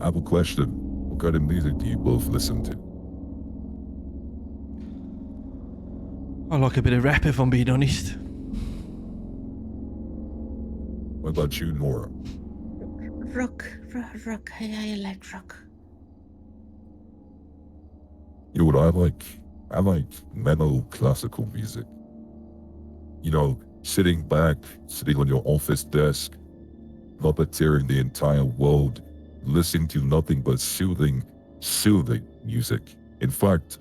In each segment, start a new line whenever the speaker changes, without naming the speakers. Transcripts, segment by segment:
I have a question. What kind of music do you both listen to?
I like a bit of rap, if I'm being honest.
What about you, Nora?
Rock. I like rock.
You know what I like? I like mellow classical music. You know, sitting back, sitting on your office desk, puppeteering the entire world, listening to nothing but soothing music. In fact,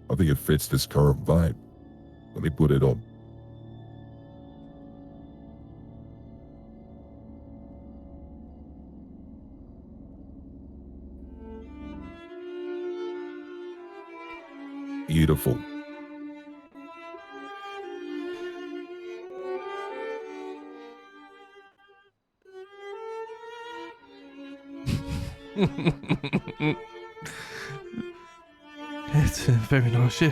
I think it fits this current vibe. Let me put it on. Beautiful.
It's very nice, yeah.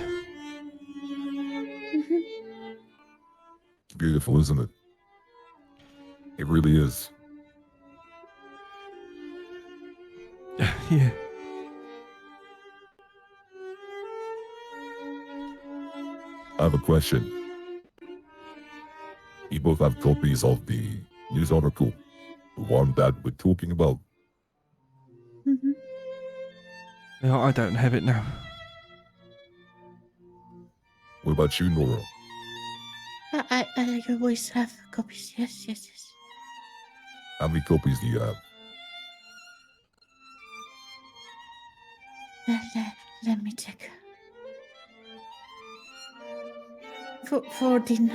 It's beautiful, isn't it? It really is.
Yeah.
I have a question. You both have copies of the news article, the one that we're talking about.
No, I don't have it now.
What about you, Nora?
I always have copies. Yes.
How many copies do you have?
Let me check. 14.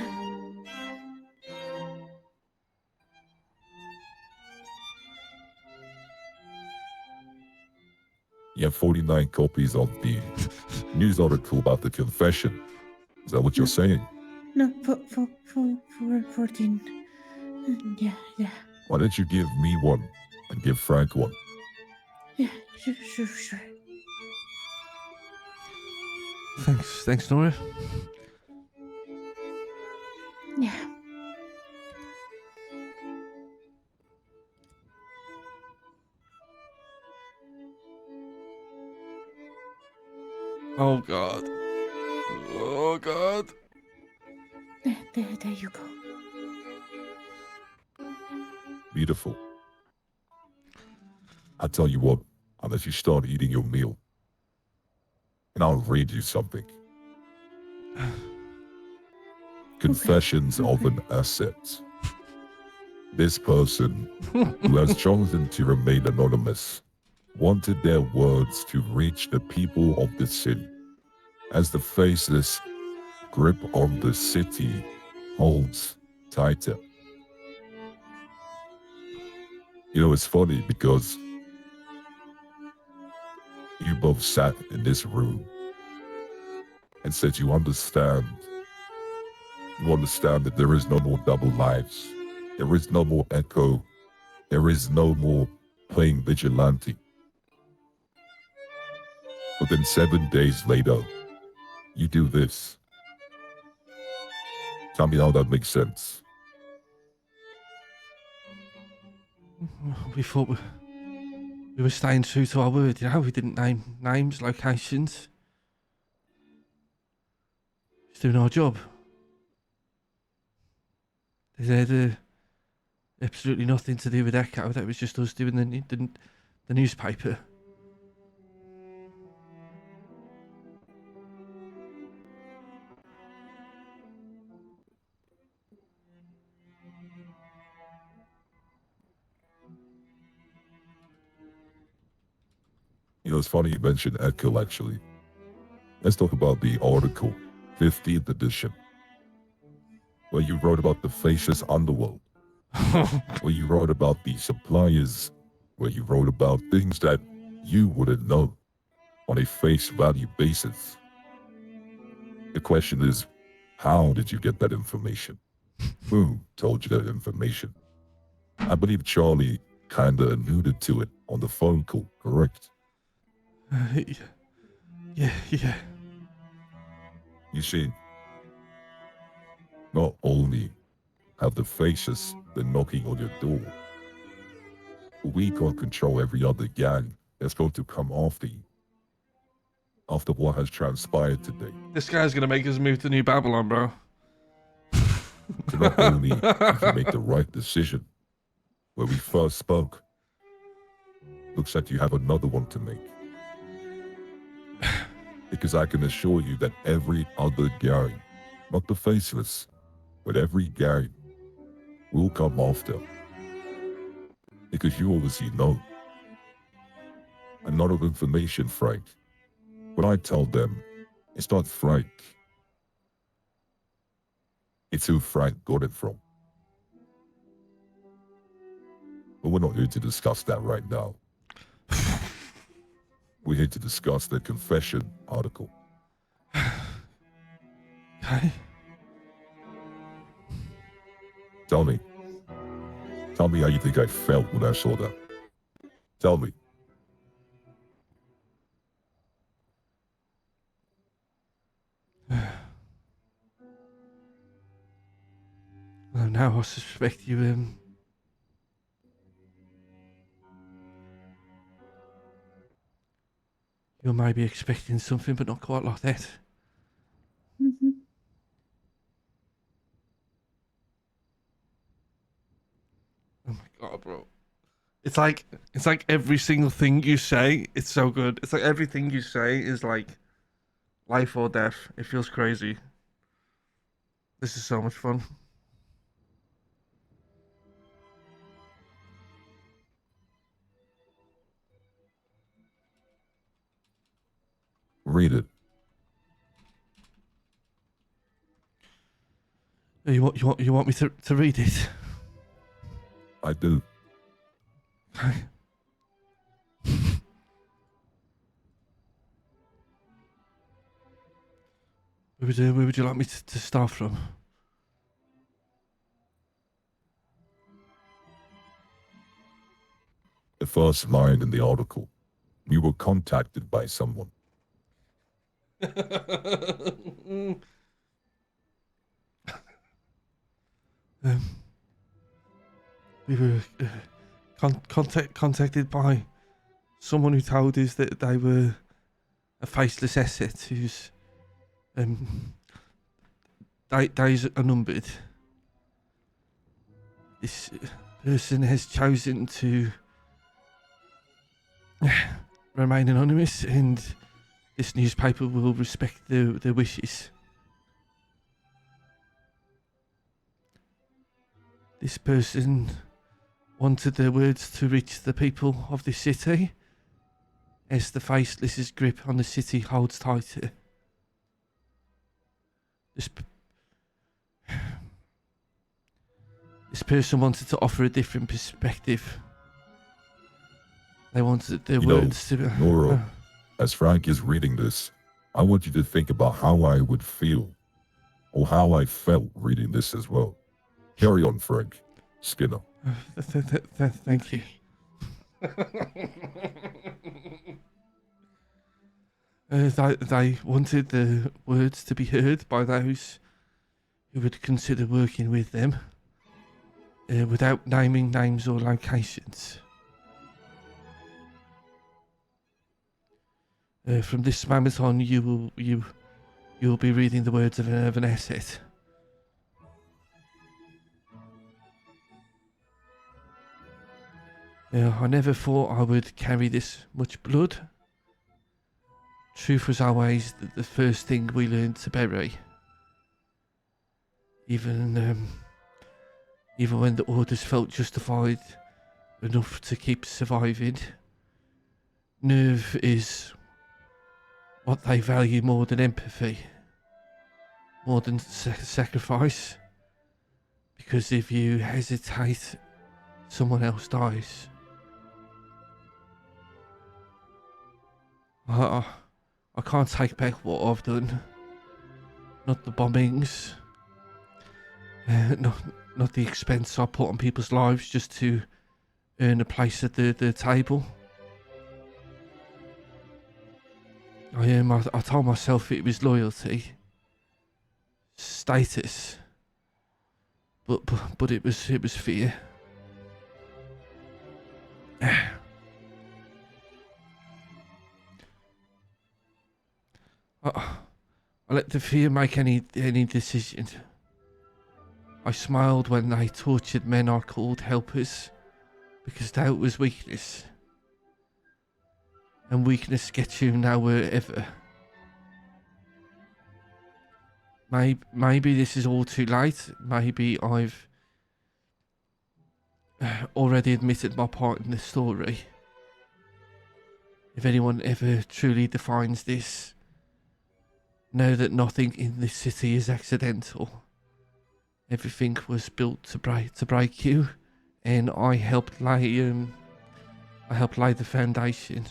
You have 49 copies of the news article about the confession. Is that what you're saying?
No, 14. Yeah.
Why don't you give me one and give Frank one?
Yeah, sure.
Thanks, Nora.
Yeah.
Oh God.
There you go.
Beautiful. I tell you what, I'll let you start eating your meal. And I'll read you something. Confessions of an Asset. This person, who has chosen to remain anonymous, wanted their words to reach the people of the city, as the faceless grip on the city holds tighter. You know, it's funny because you both sat in this room and said you understand that there is no more double lives. There is no more echo. There is no more playing vigilante. But then 7 days later, you do this. Tell me how that makes sense.
We thought we were staying true to our word, you know. We didn't name names, locations. Just doing our job. They had absolutely nothing to do with Echo. That was just us doing the newspaper.
You know, it's funny you mentioned Echo, actually. Let's talk about the article, 15th edition, where you wrote about the faceless underworld, where you wrote about the suppliers, where you wrote about things that you wouldn't know on a face value basis. The question is, how did you get that information? Who told you that information? I believe Charlie kinda alluded to it on the phone call, correct?
Yeah.
You see, not only have the faces been knocking on your door, We can't control every other gang that's going to come after what has transpired today.
This guy's gonna make us move to New Babylon, bro.
So not only did you make the right decision where we first spoke, looks like you have another one to make. Because I can assure you that every other gang, not the faceless, but every gang, will come after. Because you obviously know. A lot of information, Frank. When I tell them, it's not Frank. It's who Frank got it from. But we're not here to discuss that right now. We're here to discuss the confession article.
Okay.
Tell me how you think I felt when I saw that. Tell me.
Well, now I suspect you, you might be expecting something, but not quite like that.
Mm-hmm.
Oh my god, bro. It's like every single thing you say, it's so good. It's like everything you say is like life or death. It feels crazy. This is so much fun.
Read it.
You want me to read it?
I do.
Where would you like me to start from?
The first line in the article. You were contacted by someone.
We were contacted by someone who told us that they were a faceless asset whose days are numbered. This person has chosen to remain anonymous, and this newspaper will respect their wishes. This person wanted their words to reach the people of this city as the faceless's grip on the city holds tighter. This person wanted to offer a different perspective. They wanted their words to...
Nora, as Frank is reading this, I want you to think about how I would feel, or how I felt reading this as well. Carry on, Frank. Skinner.
Thank you. They wanted the words to be heard by those who would consider working with them without naming names or locations. From this moment on, you'll be reading the words of an asset. I never thought I would carry this much blood. Truth was always the first thing we learned to bury. Even when the orders felt justified enough to keep surviving. Nerve is what they value more than empathy, more than sacrifice. Because if you hesitate, someone else dies. I can't take back what I've done. Not the bombings. Not the expense I put on people's lives just to earn a place at the table. I told myself it was loyalty, status, but it was fear. I let the fear make any decision. I smiled when they tortured men I called helpers, because doubt was weakness. And weakness gets you nowhere ever. Maybe this is all too late. Maybe I've already admitted my part in the story. If anyone ever truly defines this, know that nothing in this city is accidental. Everything was built to break you, and I helped lay the foundation.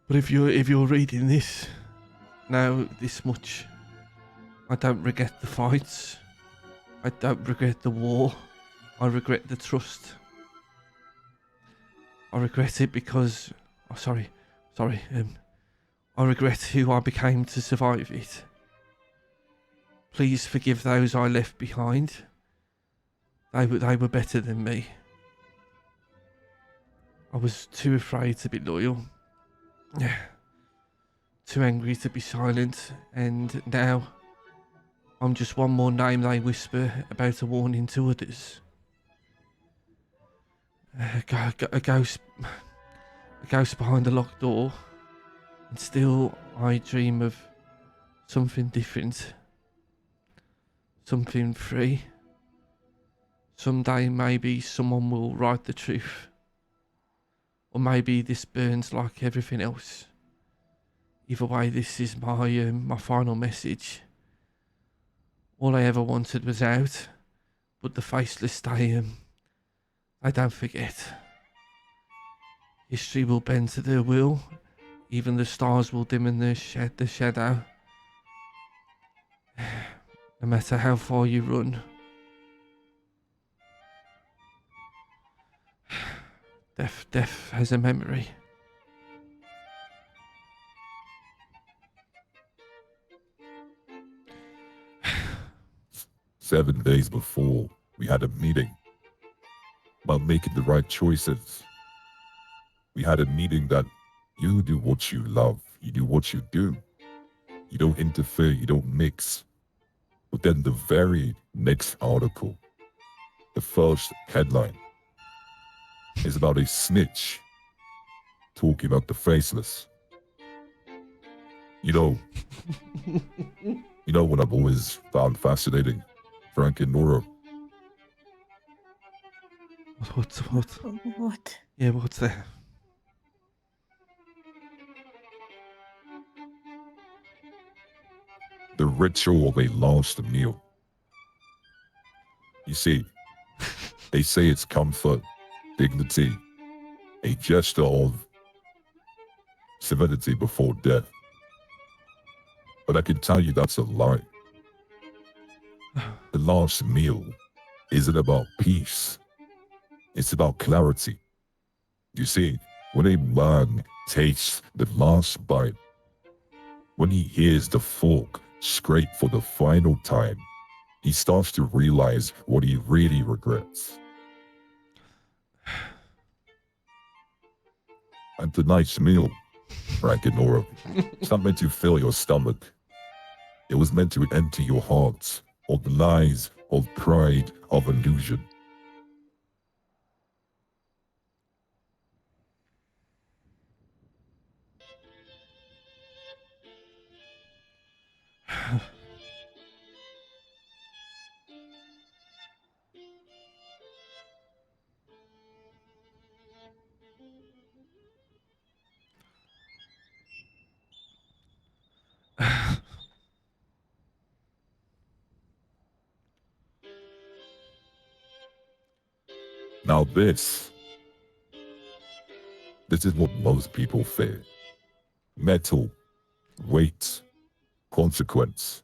But if you're reading this, know this much. I don't regret the fights. I don't regret the war. I regret the trust. I regret it because... Oh, sorry. I regret who I became to survive it. Please forgive those I left behind. They were better than me. I was too afraid to be loyal. Too angry to be silent. And now, I'm just one more name they whisper about a warning to others. A ghost behind a locked door. And still, I dream of something different. Something free. Someday, maybe someone will write the truth. Or maybe this burns like everything else. Either way, this is my final message. All I ever wanted was out, but the faceless they don't forget. History will bend to their will. Even the stars will dim in the shadow. No matter how far you run. Death has a memory.
Seven days before, we had a meeting about making the right choices. We had a meeting that you do what you love, you do what you do. You don't interfere, you don't mix. But then the very next article, the first headline, is about a snitch talking about the faceless. You know what I've always found fascinating, Frank and Nora?
What?
What?
Yeah, what's that?
The ritual of a last meal. You see, they say it's comfort, dignity, a gesture of serenity before death. But I can tell you that's a lie. The last meal isn't about peace. It's about clarity. You see, when a man tastes the last bite, when he hears the fork scrape for the final time, he starts to realize what he really regrets. And tonight's meal, Frank and Nora, it's not meant to fill your stomach. It was meant to empty your hearts of the lies, of pride, of illusion. Now this is what most people fear. Metal, weight, consequence.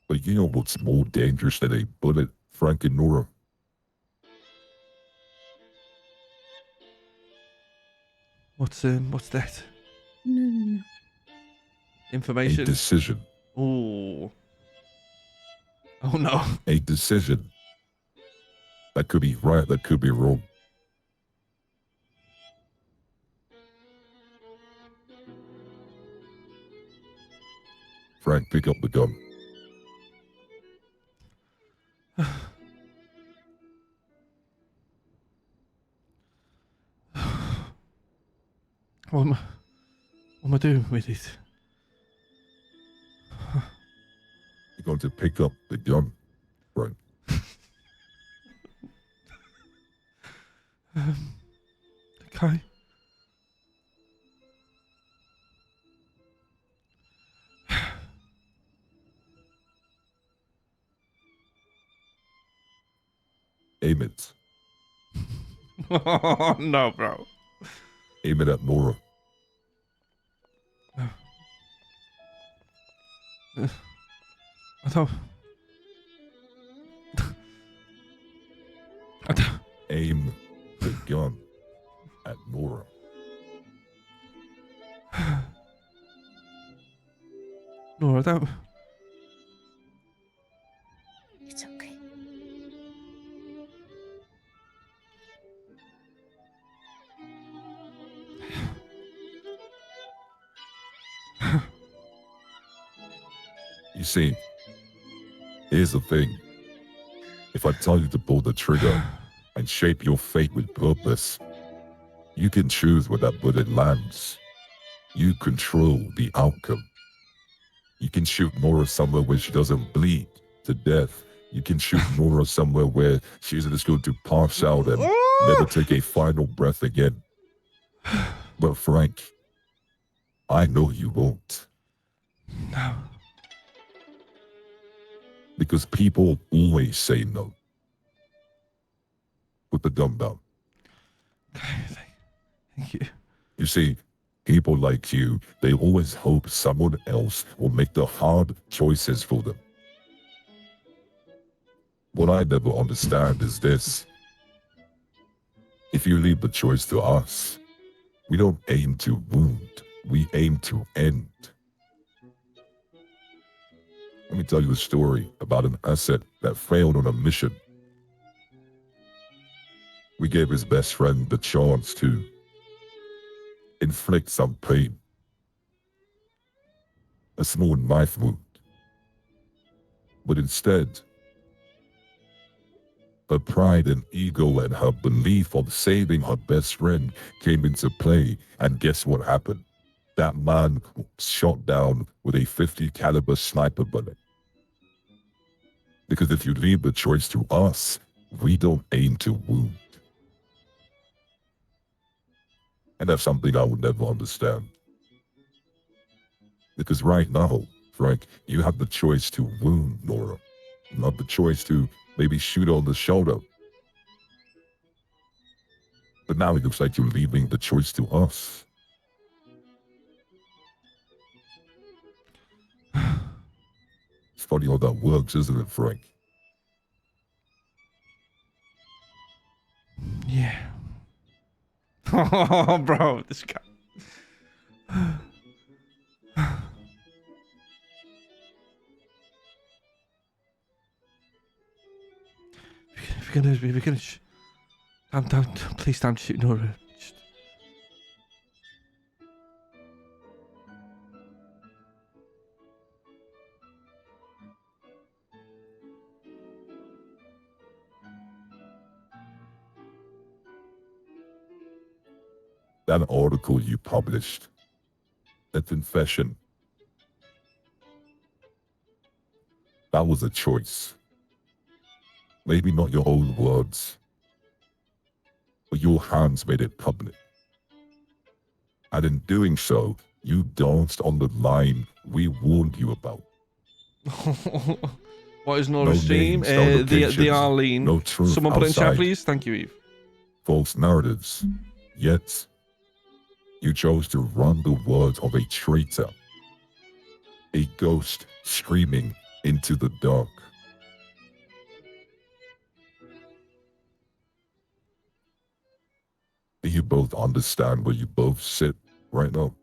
But you know what's more dangerous than a bullet, Frank and Nora?
What's that?
No.
A
Information.
decision.
Ooh. Oh no.
A decision. That could be right, that could be wrong. Frank, pick up the gun.
What am I doing with it?
You're going to pick up the gun, Frank.
Okay.
Aim it.
Oh no, bro.
Aim it at Nora.
I don't. I don't.
Aim the gun at Nora.
No, I don't.
It's okay.
You see, here's the thing. If I tell you to pull the trigger and shape your fate with purpose, you can choose where that bullet lands. You control the outcome. You can shoot Nora somewhere where she doesn't bleed to death. You can shoot Nora somewhere where she's just going to pass out and never take a final breath again. But Frank, I know you won't.
No.
Because people always say no. Put the gun down.
Okay, thank you.
You see, people like you, they always hope someone else will make the hard choices for them. What I never understand is this. If you leave the choice to us, we don't aim to wound, we aim to end. Let me tell you a story about an asset that failed on a mission. We gave his best friend the chance to inflict some pain. A small knife wound. But instead, her pride and ego and her belief of saving her best friend came into play, and guess what happened? That man was shot down with a .50 caliber sniper bullet. Because if you leave the choice to us, we don't aim to wound. And that's something I would never understand. Because right now, Frank, you have the choice to wound Nora, not the choice to maybe shoot on the shoulder. But now it looks like you're leaving the choice to us. It's funny how that works, isn't it, Frank?
Yeah. Oh, bro, this guy. If you're gonna, please don't shoot Nora. Just...
That article you published, that confession, that was a choice. Maybe not your own words, but your hands made it public. And in doing so, you danced on the line we warned you about.
What is Nora's
No
stream?
names, no
The
locations,
Arlene.
no truth
Someone put it in chat,
outside.
please. Thank you, Eve.
False narratives. Yet, you chose to run the words of a traitor. A ghost screaming into the dark. Do you both understand where you both sit right now?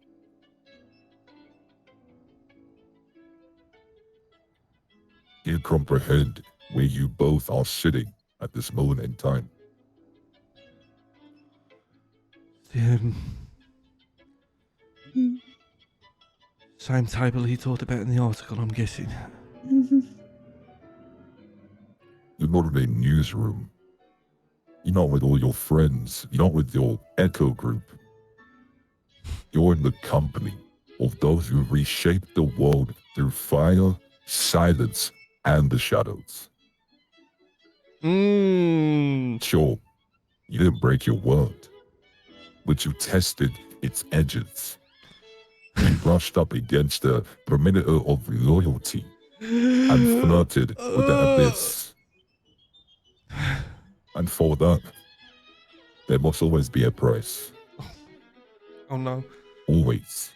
You comprehend where you both are sitting at this moment in time.
The
Mm.
same table he talked about in the article, I'm guessing.
You're not in a newsroom. You're not with all your friends. You're not with your echo group. You're in the company of those who reshape the world through fire, silence, and the shadows. Sure, you didn't break your word, but you tested its edges. You brushed up against the perimeter of loyalty and flirted with the abyss. And for that, there must always be a price.
Oh no.
Always.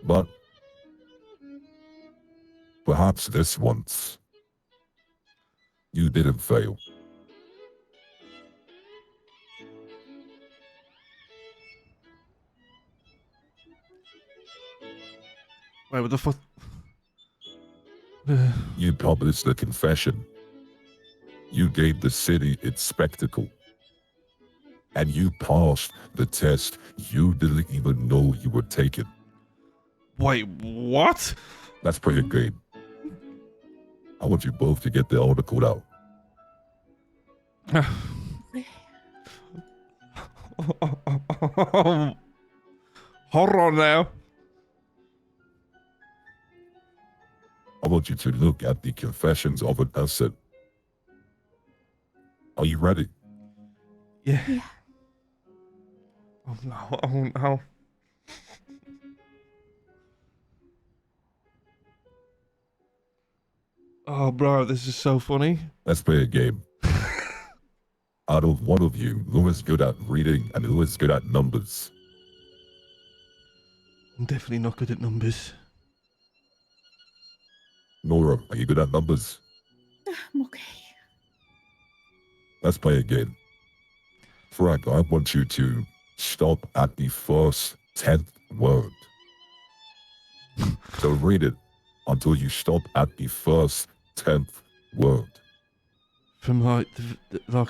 But perhaps this once, you didn't fail.
Wait, what the fuck?
You published the confession. You gave the city its spectacle. And you passed the test you didn't even know you were taking.
Wait, what?
That's pretty good. I want you both to get the article out.
Hold on now.
I want you to look at the confessions of an asset. Are you ready?
Yeah.
Yeah.
Oh no. Oh no. Oh, bro, this is so funny.
Let's play a game. Out of one of you, who is good at reading and who is good at numbers?
I'm definitely not good at numbers.
Nora, are you good at numbers?
I'm okay.
Let's play a game. Frank, I want you to stop at the first 10th word. So read it until you stop at the first 10th word.
From like from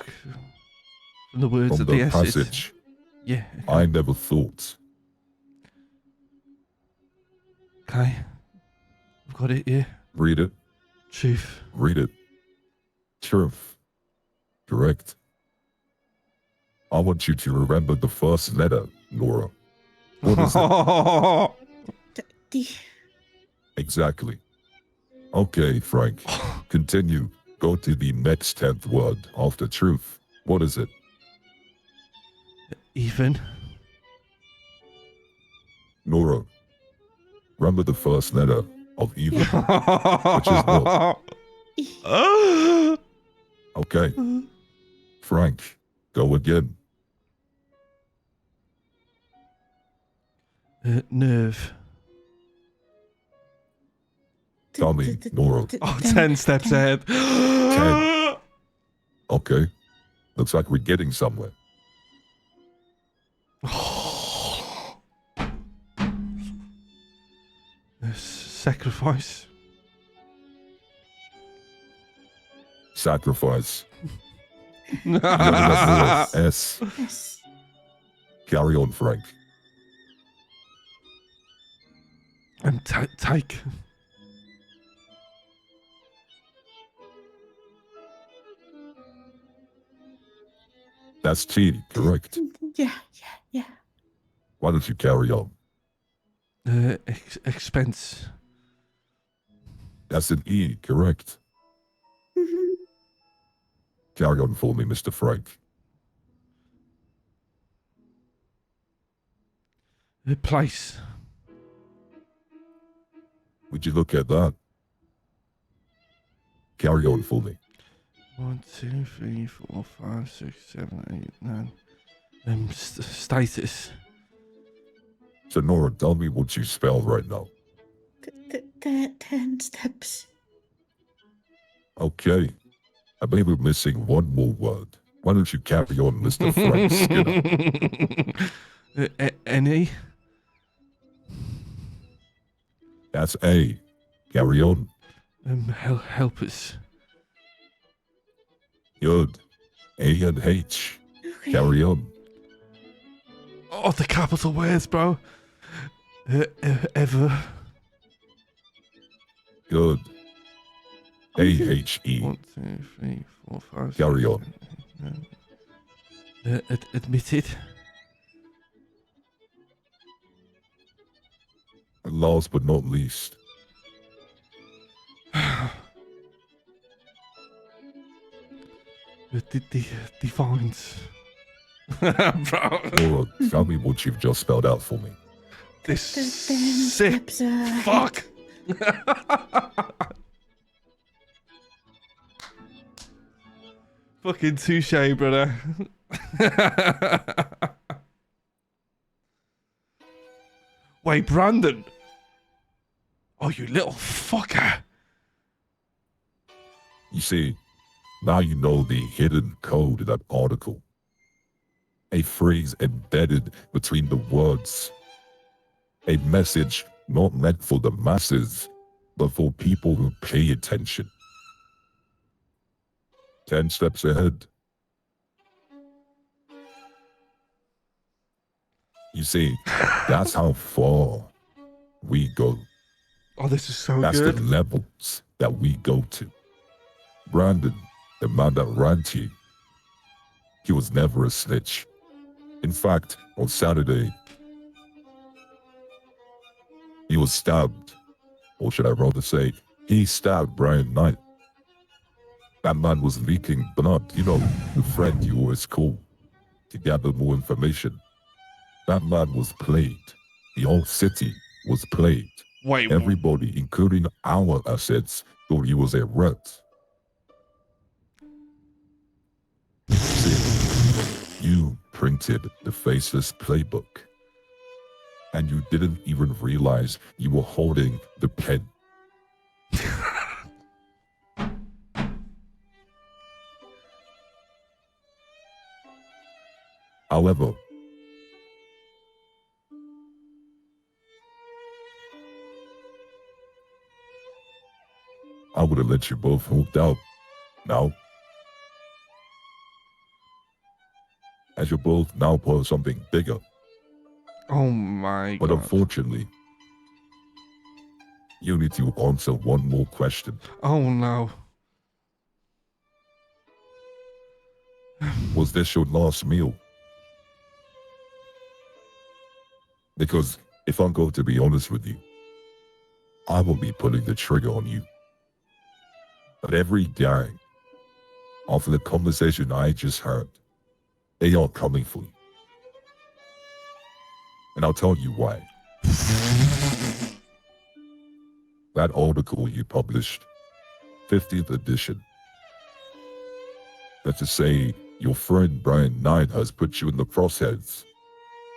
the words
From
of
the
the essay.
passage,
Yeah.
I never thought.
Okay. I've got it. Yeah.
Read it,
Truth.
read it. Truth. Correct. I want you to remember the first letter, Nora. What is it?
D.
Exactly. Okay, Frank. Continue. Go to the next 10th word after truth. What is it?
Ethan.
Nora. Remember the first letter of even. Which is what? Okay. Frank. Go again.
Nerve.
Tell me, Nora.
Oh, 10 steps ahead.
10. Okay. Looks like we're getting somewhere.
Sacrifice.
Sacrifice. You got that word. S.
S.
Carry on, Frank.
And take.
That's T, correct.
Yeah.
Why don't you carry on?
Expense.
That's an E, correct.
Mhm.
Carry on for me, Mr. Frank.
Place.
Would you look at that? Carry on for me.
1, 2, 3, 4, 5, 6, 7, 8, 9. Status.
So, Nora, tell me what you spell right now.
10 steps.
Okay. I believe we're missing one more word. Why don't you carry on, Mr. Frank Skinner?
Any?
That's A. Carry on.
Help us.
Good. A and H.
Okay.
Carry on.
Oh, the capital words, bro. Ever.
Good. A-H-E.
1, 2, 3, 4, 5.
Carry
6,
on.
7, 8, 9. Admitted.
And last but not least,
The defines. Bro.
Nora, tell me what you've just spelled out for me.
This
The 10
sick
steps ahead.
fuck. Fucking touche, brother. Wait, Brandon. Oh, you little fucker.
You see, now you know the hidden code in that article. A phrase embedded between the words. A message not meant for the masses, but for people who pay attention. 10 steps ahead. You see, that's how far we go.
Oh, this is so
That's
good.
the levels that we go to. Brandon, the man that ran to you, he was never a snitch. In fact, on Saturday, he was stabbed. Or should I rather say, he stabbed Brian Knight. That man was leaking blood, you know, the friend you always call to gather more information. That man was played. The whole city was played.
Wait,
Everybody, including our assets, thought he was a rat. See, you printed the faceless playbook. And you didn't even realize you were holding the pen. However, I would have let you both hooked out. Now, as you're both now part of something bigger.
oh my
But
god.
unfortunately, you need to answer one more question.
Oh no.
Was this your last meal? Because if I'm going to be honest with you, I will be pulling the trigger on you. But every day, after the conversation I just heard, they are coming for you. And I'll tell you why. That article you published, 50th edition, that's to say your friend Brian Knight has put you in the crosshairs.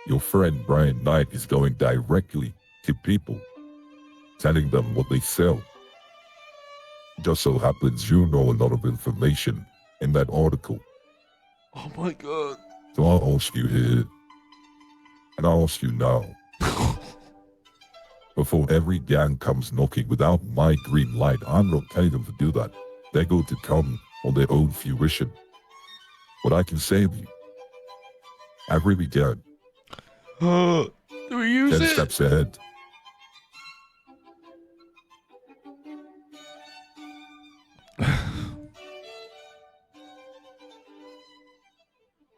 Your friend Brian Knight is going directly to people, telling them what they sell. Just so happens you know a lot of information in that article.
Oh my god.
So I'll ask you here, and I'll ask you now. Before every gang comes knocking without my green light, I'm not telling them to do that. They're going to come on their own fruition. But I can save you. I really can.
Do we use
10
it?
steps ahead.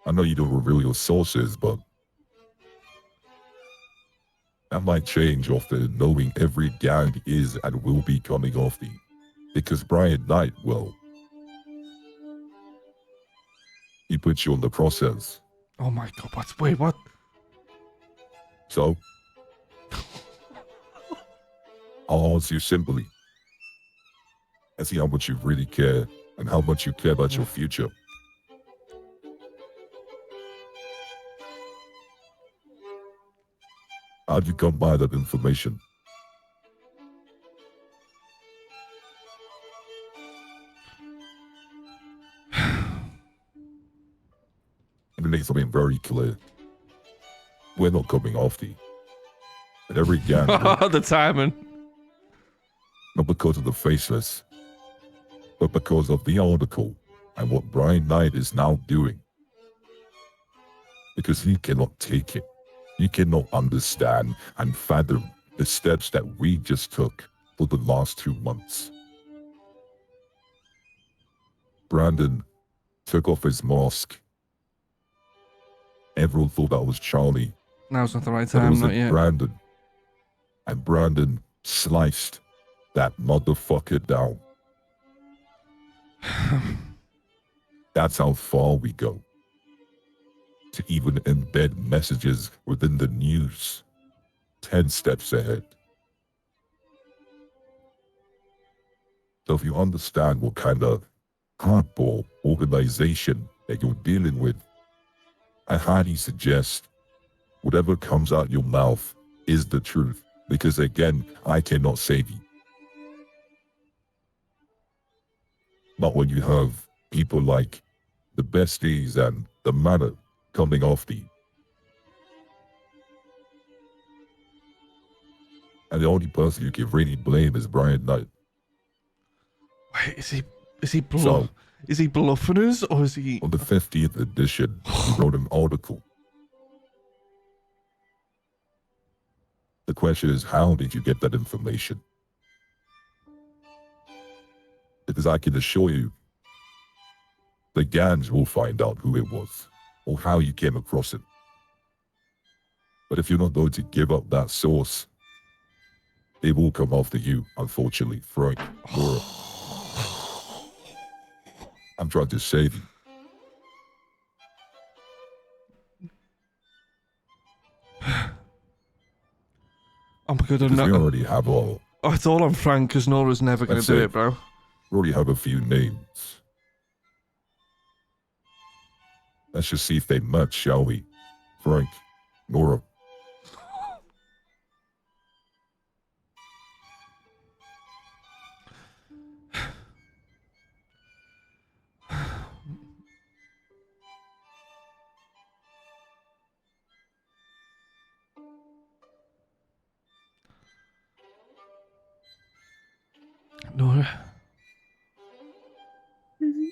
I know you don't reveal your sources, but that might change after knowing every gang is and will be coming after you. Because Brian Knight, well, he put you on the process.
Oh my god, wait, what?
So, I'll ask you simply, and see how much you really care and how much you care about your future. How'd you come by that information? And it makes something very clear. We're not coming after you. And every gang,
The timing.
Not because of the faceless, but because of the article and what Brian Knight is now doing. Because he cannot take it. He cannot understand and fathom the steps that we just took for the last 2 months. Brandon took off his mask. Everyone thought that was Charlie,
Now's not the right
but it
time,
was
not yet.
Brandon. And Brandon sliced that motherfucker down. That's how far we go. To even embed messages within the news. 10 steps ahead. So if you understand what kind of hardball organization that you're dealing with, I highly suggest whatever comes out your mouth is the truth. Because again, I cannot save you. Not when you have people like the besties and the manor coming after you. And the only person you can really blame is Brian Knight.
Wait, is he
So,
is he bluffing us, or is he?
on the 50th edition, he wrote an article. The question is, how did you get that information? Because I can assure you, the gangs will find out who it was, or how you came across it. But if you're not going to give up that source, they will come after you, unfortunately, Frank, Nora. I'm trying to save you.
Oh my god, I'm
Because we
not.
already have all.
Oh, it's all on Frank, because Nora's never going
Let's
to do
say-
it, bro.
We already have a few names. Let's just see if they match, shall we? Frank, Nora.
Nora,
Mhm.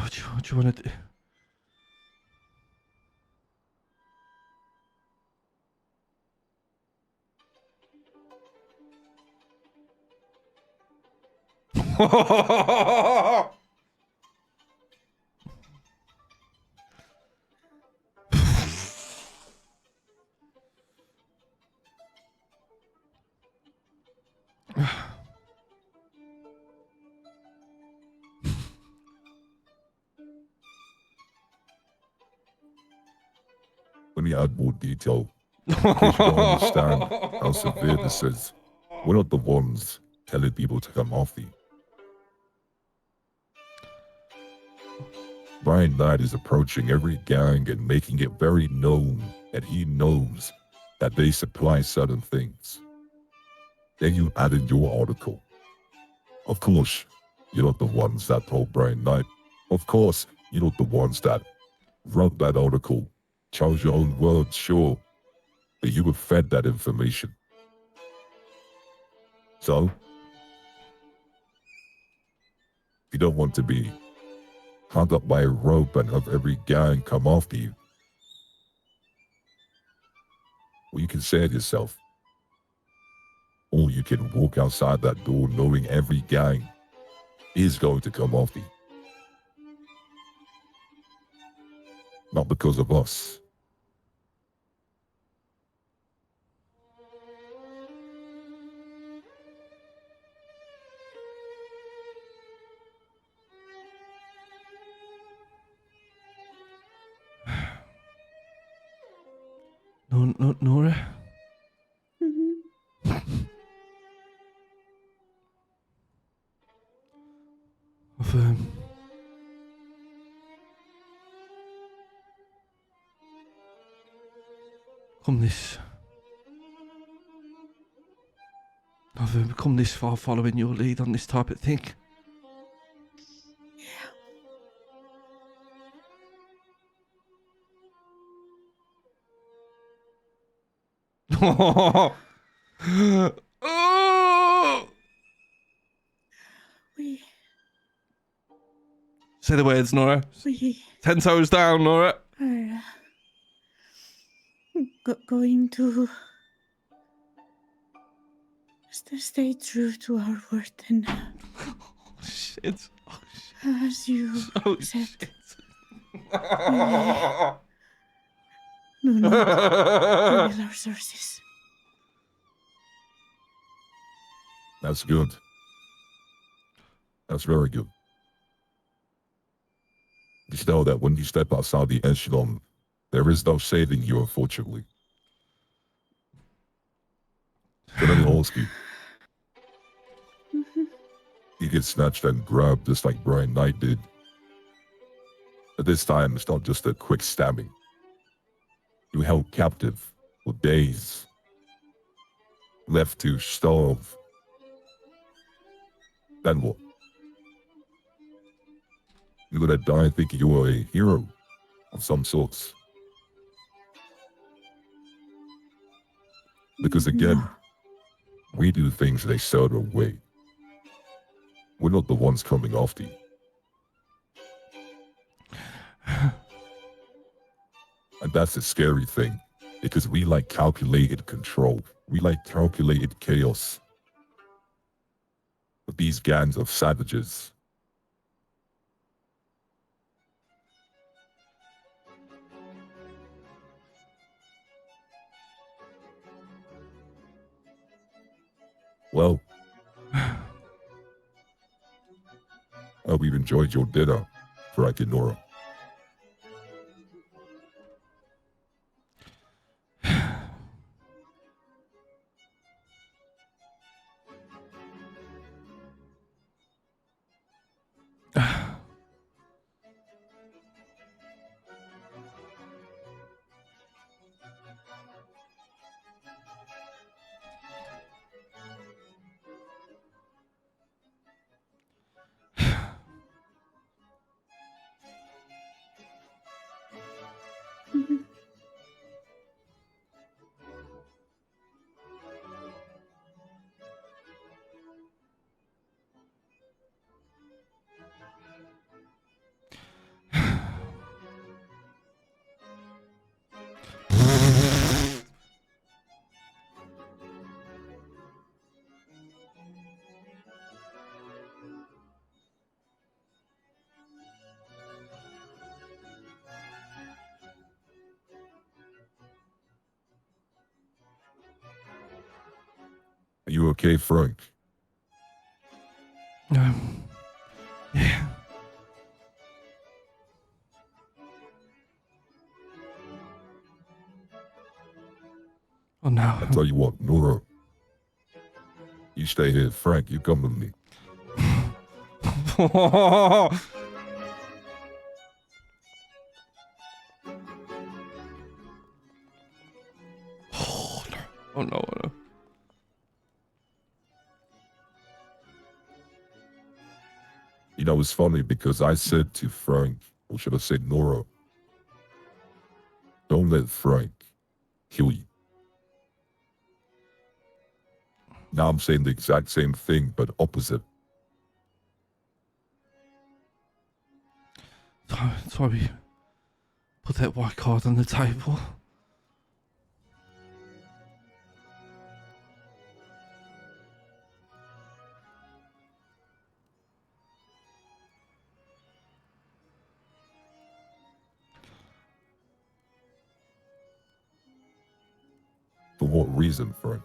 what you want to do?
Let me add more detail. In case you don't understand how severe this is. We're not the ones telling people to come off you. Brian Knight is approaching every gang and making it very known that he knows that they supply certain things. Then you added your article. Of course, you're not the ones that told Brian Knight. Of course, you're not the ones that wrote that article. Chose your own words, sure. But you were fed that information. So, you don't want to be hung up by a rope and have every gang come after you. Well, you can say it yourself. Or you can walk outside that door knowing every gang is going to come after you. Not because of us.
No, Nora?
Mhm.
I've, come this. I've come this far following your lead on this type of thing.
Yeah.
Oh!
We
Say the words, Nora.
we
10 toes down, Nora.
are going to stay true to our word, and
Oh, shit. Oh,
as you
oh
said,
shit.
do not reveal our sources.
That's good. That's very good. Just know that when you step outside the echelon, there is no saving you, unfortunately. So let me ask you. You get snatched and grabbed just like Brian Knight did. But this time, it's not just a quick stabbing. You were held captive for days, left to starve. Then what? You're gonna die thinking you were a hero of some sorts. Because again,
No.
we do things in a certain way. We're not the ones coming after you. And that's the scary thing, because we like calculated control. We like calculated chaos. But these gangs of savages, well, I hope you've enjoyed your dinner, Frank and Nora. Are you okay, Frank?
Yeah. Oh no.
I tell you what, Nora, you stay here. Frank, you come with me.
Oh no. Oh no.
You know, it's funny because I said to Frank, or should I say Nora, don't let Frank kill you. Now I'm saying the exact same thing, but opposite.
That's why we put that white card on the table.
For what reason, Frank?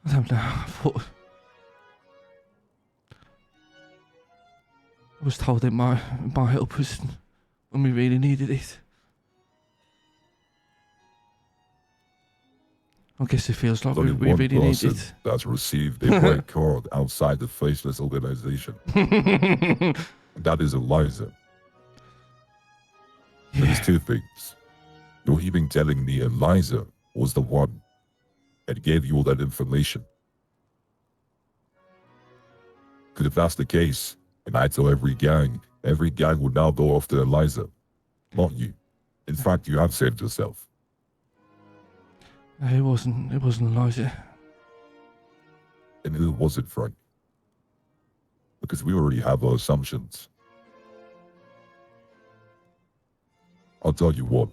I don't know. I thought I was told it might help us when we really needed it. I guess it feels like
There's
we
only one
really need
person
it.
that's received a white card outside the faceless organization. That is Eliza. There's two things. You're even telling me Eliza was the one that gave you all that information. Because if that's the case, and I tell every gang would now go after Eliza, not you. In fact, you have saved yourself.
It wasn't Elijah.
And who was it, Frank? Because we already have our assumptions. I'll tell you what.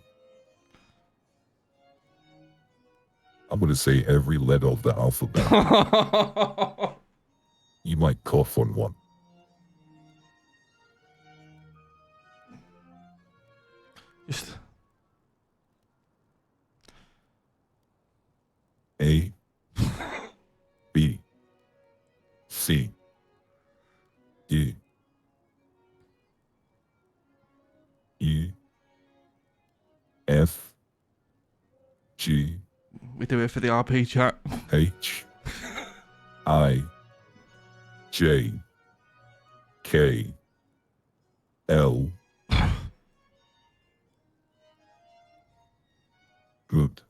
I'm going to say every letter of the alphabet. You might cough on one.
Just
A, B, C, D, E, F, G,
we do it for the RP chat.
H, I, J, K, L. Good.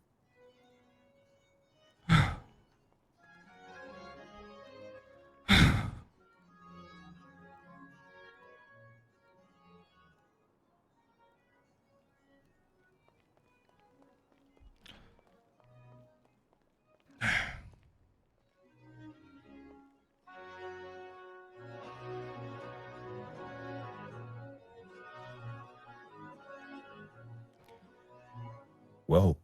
Well,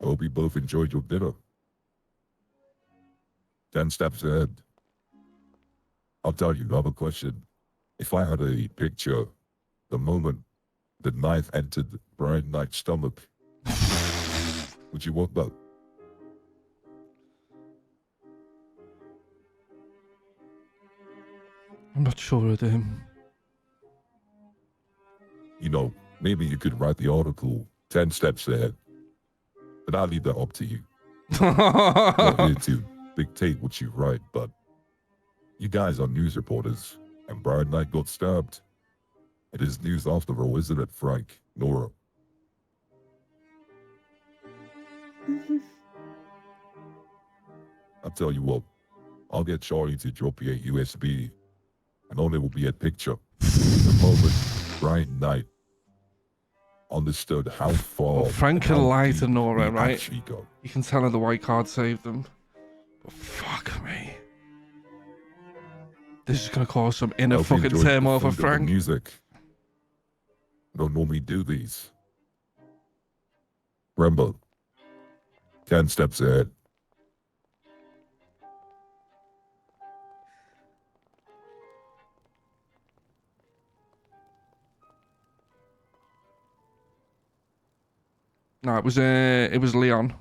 I hope you both enjoyed your dinner. 10 steps ahead. I'll tell you another question. If I had a picture, the moment the knife entered Brian Knight's stomach, would you want that?
I'm not sure of him.
You know, maybe you could write the article 10 steps ahead. But I'll leave that up to you. I'm not here to dictate what you write, but you guys are news reporters, and Brian Knight got stabbed. It is news after all, isn't it, Frank? Nora? I'll tell you what, I'll get Charlie to drop you a USB, and on it will be a picture. The moment Brian Knight understood how far.
Well, Frank can lie to Nora, right?
Go.
You can tell her the white card saved them. But fuck me. This is gonna cause some inner fucking turmoil for Frank.
Music. I don't normally do these. Remember, 10 steps ahead.
No, it was Leon.